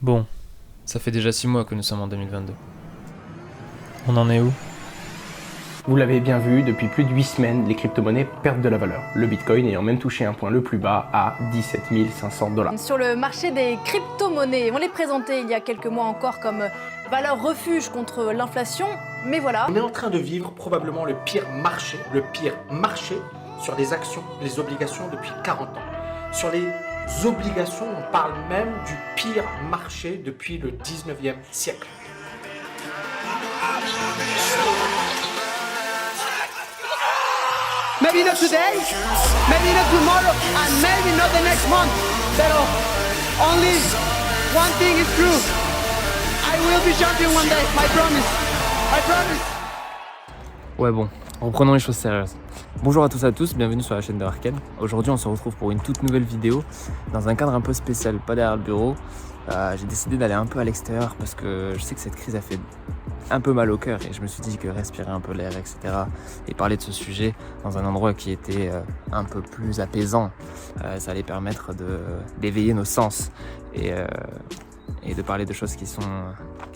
Bon, ça fait déjà 6 mois que nous sommes en 2022. On en est où? Vous l'avez bien vu, depuis plus de 8 semaines, les crypto-monnaies perdent de la valeur. Le Bitcoin ayant même touché un point le plus bas à 17 500 $. Sur le marché des crypto-monnaies, on les présentait il y a quelques mois encore comme valeur refuge contre l'inflation, mais voilà. On est en train de vivre probablement le pire marché sur les actions, les obligations depuis 40 ans. Sur les obligations, on parle même du pire marché depuis le 19e siècle. Maybe not today, maybe not tomorrow, and maybe not the next month. But only one thing is true. I will be champion one day, I promise. I promise. Ouais bon, reprenons les choses sérieuses. Bonjour à tous et à tous, bienvenue sur la chaîne de Arcane. Aujourd'hui on se retrouve pour une toute nouvelle vidéo dans un cadre un peu spécial, pas derrière le bureau. J'ai décidé d'aller un peu à l'extérieur parce que je sais que cette crise a fait un peu mal au cœur et je me suis dit que respirer un peu l'air, etc. et parler de ce sujet dans un endroit qui était un peu plus apaisant, ça allait permettre d'éveiller nos sens et de parler de choses qui sont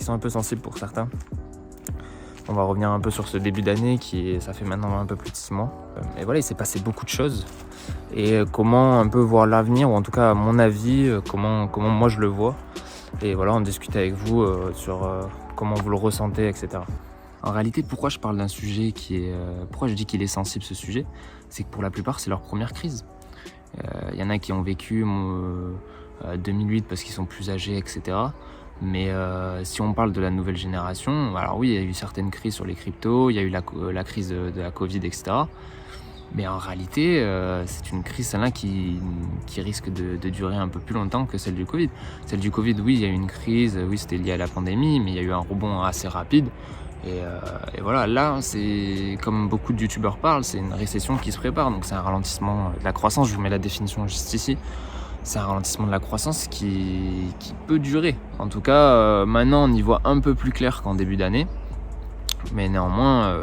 un peu sensibles pour certains. On va revenir un peu sur ce début d'année ça fait maintenant un peu plus de 6 mois. Et voilà, il s'est passé beaucoup de choses. Et comment un peu voir l'avenir, ou en tout cas à mon avis, comment moi je le vois. Et voilà, on discute avec vous sur comment vous le ressentez, etc. En réalité, pourquoi je parle d'un sujet pourquoi je dis qu'il est sensible ce sujet, c'est que pour la plupart, c'est leur première crise. Il y en a qui ont vécu 2008 parce qu'ils sont plus âgés, etc. Mais si on parle de la nouvelle génération, alors oui, il y a eu certaines crises sur les cryptos, il y a eu la crise de la Covid, etc. Mais en réalité, c'est une crise celle-là qui risque de durer un peu plus longtemps que celle du Covid. Celle du Covid, oui, il y a eu une crise, oui, c'était lié à la pandémie, mais il y a eu un rebond assez rapide. Et voilà, là, c'est comme beaucoup de youtubeurs parlent, c'est une récession qui se prépare, donc c'est un ralentissement de la croissance. Je vous mets la définition juste ici. C'est un ralentissement de la croissance qui peut durer. En tout cas, maintenant, on y voit un peu plus clair qu'en début d'année. Mais néanmoins,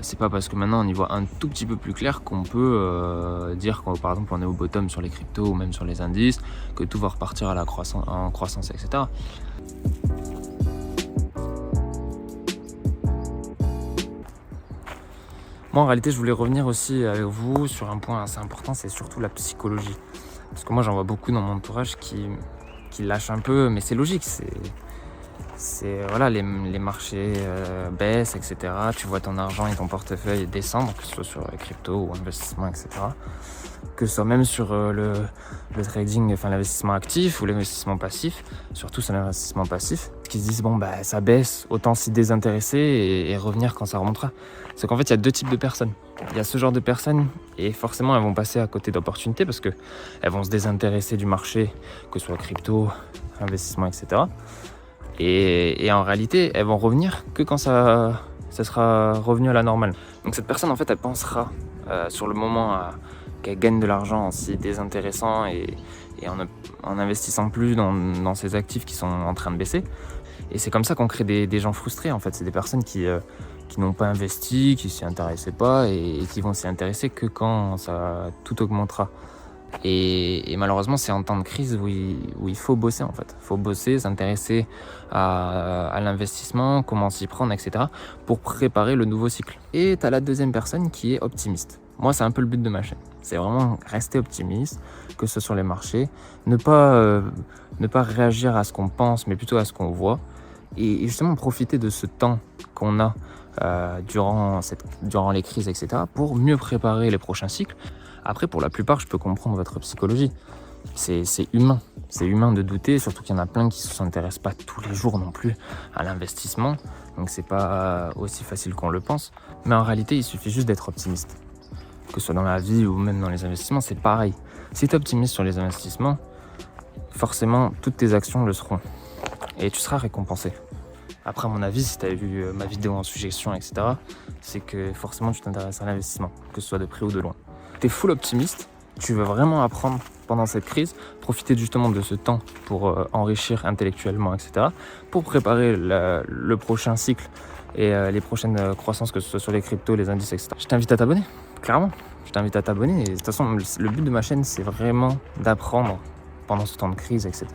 c'est pas parce que maintenant on y voit un tout petit peu plus clair qu'on peut dire que, par exemple, on est au bottom sur les cryptos ou même sur les indices, que tout va repartir en croissance, etc. Moi, en réalité, je voulais revenir aussi avec vous sur un point assez important, c'est surtout la psychologie. Parce que moi, j'en vois beaucoup dans mon entourage qui lâchent un peu, mais c'est logique. Voilà, les marchés baissent, etc. Tu vois ton argent et ton portefeuille descendre, que ce soit sur les cryptos ou investissement, etc. Que ce soit même sur le trading, enfin l'investissement actif ou l'investissement passif, surtout sur l'investissement passif, qui se disent bon bah ça baisse, autant s'y désintéresser et revenir quand ça remontera. C'est qu'en fait il y a deux types de personnes. Il y a ce genre de personnes et forcément elles vont passer à côté d'opportunités parce que elles vont se désintéresser du marché, que ce soit crypto, investissement, etc. Et en réalité, elles vont revenir que quand ça sera revenu à la normale. Donc cette personne, en fait, elle pensera sur le moment qu'elle gagne de l'argent en s'y désintéressant et en investissant plus dans ces actifs qui sont en train de baisser. Et c'est comme ça qu'on crée des gens frustrés, en fait. C'est des personnes qui n'ont pas investi, qui s'y intéressaient pas et qui vont s'y intéresser que quand tout augmentera. Et malheureusement, c'est en temps de crise où il faut bosser en fait. Il faut bosser, s'intéresser à l'investissement, comment s'y prendre, etc. pour préparer le nouveau cycle. Et tu as la deuxième personne qui est optimiste. Moi, c'est un peu le but de ma chaîne. C'est vraiment rester optimiste, que ce soit sur les marchés, ne pas réagir à ce qu'on pense, mais plutôt à ce qu'on voit. Et justement profiter de ce temps qu'on a durant les crises, etc. pour mieux préparer les prochains cycles. Après, pour la plupart, je peux comprendre votre psychologie. C'est humain. C'est humain de douter, surtout qu'il y en a plein qui ne s'intéressent pas tous les jours non plus à l'investissement. Donc c'est pas aussi facile qu'on le pense. Mais en réalité, il suffit juste d'être optimiste. Que ce soit dans la vie ou même dans les investissements, c'est pareil. Si tu es optimiste sur les investissements, forcément, toutes tes actions le seront. Et tu seras récompensé. Après, à mon avis, si tu as vu ma vidéo en suggestion, etc., c'est que forcément, tu t'intéresses à l'investissement, que ce soit de près ou de loin. Tu es full optimiste, tu veux vraiment apprendre pendant cette crise, profiter justement de ce temps pour enrichir intellectuellement, etc., pour préparer le prochain cycle et les prochaines croissances, que ce soit sur les cryptos, les indices, etc. Je t'invite à t'abonner, clairement. Je t'invite à t'abonner. Et de toute façon, le but de ma chaîne, c'est vraiment d'apprendre pendant ce temps de crise, etc.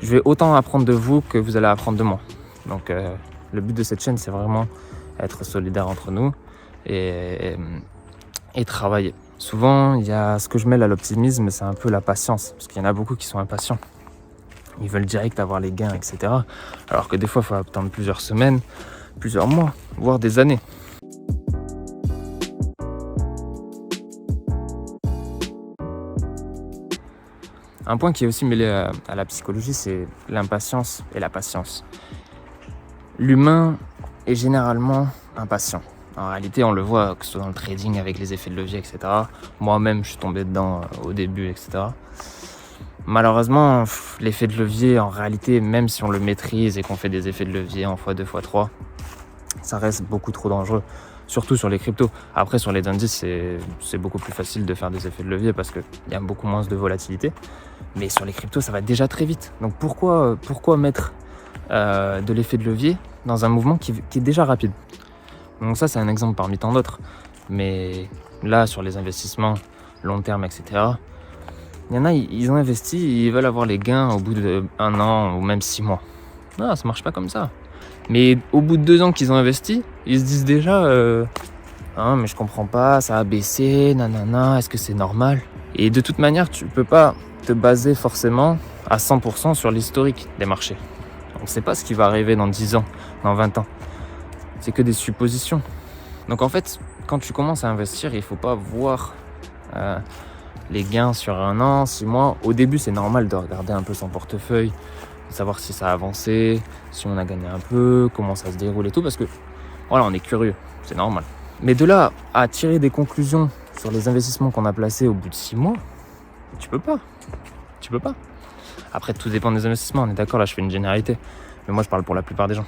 je vais autant apprendre de vous que vous allez apprendre de moi. Donc le but de cette chaîne, c'est vraiment être solidaire entre nous et travailler. Souvent, il y a ce que je mêle à l'optimisme, c'est un peu la patience, parce qu'il y en a beaucoup qui sont impatients. Ils veulent direct avoir les gains, etc. Alors que des fois, il faut attendre plusieurs semaines, plusieurs mois, voire des années. Un point qui est aussi mêlé à la psychologie, c'est l'impatience et la patience. L'humain est généralement impatient. En réalité, on le voit, que ce soit dans le trading avec les effets de levier, etc. Moi-même, je suis tombé dedans au début, etc. Malheureusement, l'effet de levier, en réalité, même si on le maîtrise et qu'on fait des effets de levier en x2, x3, ça reste beaucoup trop dangereux. Surtout sur les cryptos. Après, sur les indices, c'est beaucoup plus facile de faire des effets de levier parce qu'il y a beaucoup moins de volatilité. Mais sur les cryptos, ça va déjà très vite. Donc pourquoi mettre de l'effet de levier dans un mouvement qui est déjà rapide? Donc ça, c'est un exemple parmi tant d'autres. Mais là, sur les investissements long terme, etc., il y en a, ils ont investi et ils veulent avoir les gains au bout d'1 an ou même 6 mois. Non, ça marche pas comme ça. Mais au bout de 2 ans qu'ils ont investi, ils se disent déjà mais je comprends pas, ça a baissé, nanana, est-ce que c'est normal? Et de toute manière, tu peux pas te baser forcément à 100% sur l'historique des marchés. On ne sait pas ce qui va arriver dans 10 ans, dans 20 ans. C'est que des suppositions. Donc en fait, quand tu commences à investir, il faut pas voir les gains sur 1 an, 6 mois. Au début, c'est normal de regarder un peu son portefeuille, de savoir si ça a avancé, si on a gagné un peu, comment ça se déroule et tout, parce que voilà, on est curieux, c'est normal. Mais de là à tirer des conclusions sur les investissements qu'on a placés au bout de 6 mois, tu peux pas. Après, tout dépend des investissements, on est d'accord, là je fais une généralité. Mais moi je parle pour la plupart des gens.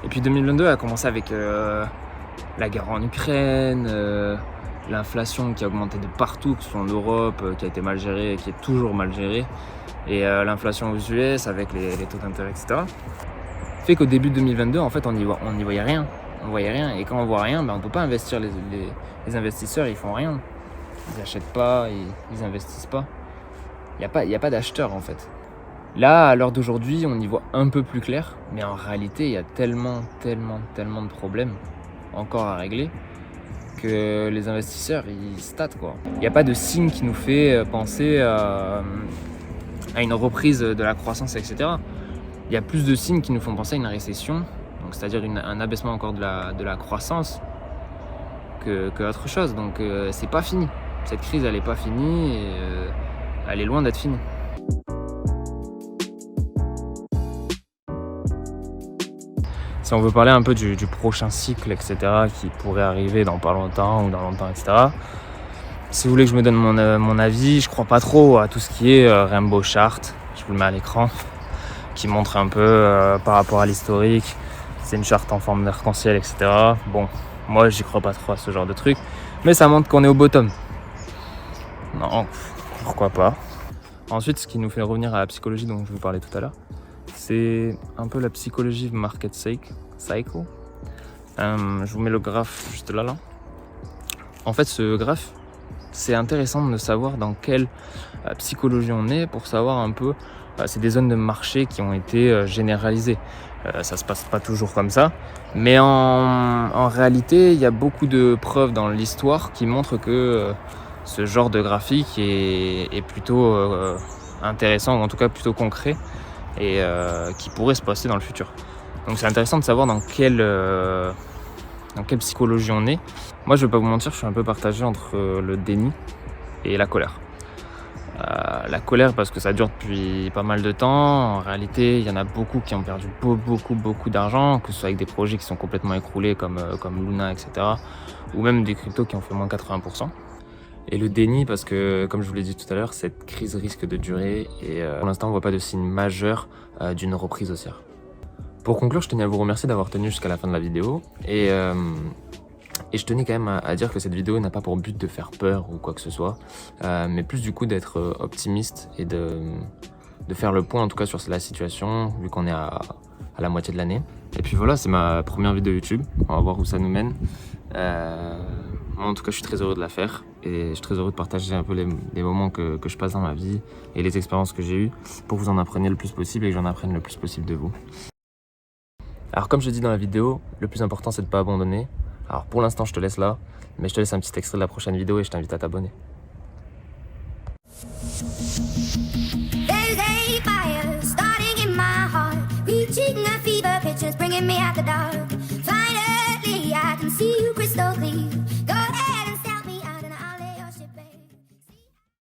Et puis 2022 a commencé avec la guerre en Ukraine, l'inflation qui a augmenté de partout, que ce soit en Europe, qui a été mal gérée, qui est toujours mal gérée, et l'inflation aux US avec les taux d'intérêt, etc. Fait qu'au début de 2022, en fait, on n'y voyait rien. On voyait rien, et quand on voit rien, on ne peut pas investir. Les investisseurs, ils font rien. Ils n'achètent pas, ils investissent pas. Il n'y a pas d'acheteurs, en fait. Là, à l'heure d'aujourd'hui, on y voit un peu plus clair, mais en réalité, il y a tellement de problèmes encore à régler que les investisseurs, ils statent, quoi. Il n'y a pas de signe qui nous fait penser à une reprise de la croissance, etc. Il y a plus de signes qui nous font penser à une récession, donc c'est-à-dire un abaissement encore de la croissance que autre chose. Donc c'est pas fini. Cette crise, elle est pas finie et elle est loin d'être finie. Si on veut parler un peu du prochain cycle, etc., qui pourrait arriver dans pas longtemps ou dans longtemps, etc., si vous voulez que je me donne mon avis, je crois pas trop à tout ce qui est Rainbow Chart. Je vous le mets à l'écran, qui montre un peu par rapport à l'historique. C'est une charte en forme d'arc-en-ciel, etc. Bon, moi j'y crois pas trop à ce genre de truc, mais ça montre qu'on est au bottom. Non, pourquoi pas. Ensuite, ce qui nous fait revenir à la psychologie dont je vous parlais tout à l'heure, c'est un peu la psychologie market cycle. Je vous mets le graphe juste là. En fait, ce graphe, c'est intéressant de savoir dans quelle psychologie on est pour savoir un peu. C'est des zones de marché qui ont été généralisées. Ça se passe pas toujours comme ça, mais en réalité, il y a beaucoup de preuves dans l'histoire qui montrent que ce genre de graphique est plutôt intéressant, ou en tout cas plutôt concret, et qui pourrait se passer dans le futur. Donc c'est intéressant de savoir dans quelle psychologie on est. Moi, je vais pas vous mentir, je suis un peu partagé entre le déni et la colère. La colère parce que ça dure depuis pas mal de temps. En réalité, il y en a beaucoup qui ont perdu beaucoup d'argent, que ce soit avec des projets qui sont complètement écroulés comme Luna, etc. Ou même des cryptos qui ont fait moins 80%. Et le déni parce que, comme je vous l'ai dit tout à l'heure, cette crise risque de durer et pour l'instant, on voit pas de signe majeur d'une reprise haussière. Pour conclure, je tenais à vous remercier d'avoir tenu jusqu'à la fin de la vidéo et je tenais quand même à dire que cette vidéo n'a pas pour but de faire peur ou quoi que ce soit, mais plus du coup d'être optimiste et de faire le point en tout cas sur la situation, vu qu'on est à la moitié de l'année. Et puis voilà, c'est ma première vidéo YouTube, on va voir où ça nous mène. Moi en tout cas je suis très heureux de la faire Et je suis très heureux de partager un peu les moments que je passe dans ma vie et les expériences que j'ai eues pour que vous en appreniez le plus possible et que j'en apprenne le plus possible de vous. Alors comme je dis dans la vidéo, le plus important c'est de ne pas abandonner. Alors pour l'instant je te laisse là, mais je te laisse un petit extrait de la prochaine vidéo et je t'invite à t'abonner. There's a fire starting in my heart, reaching a fever pitch, it's bringing me out the dark.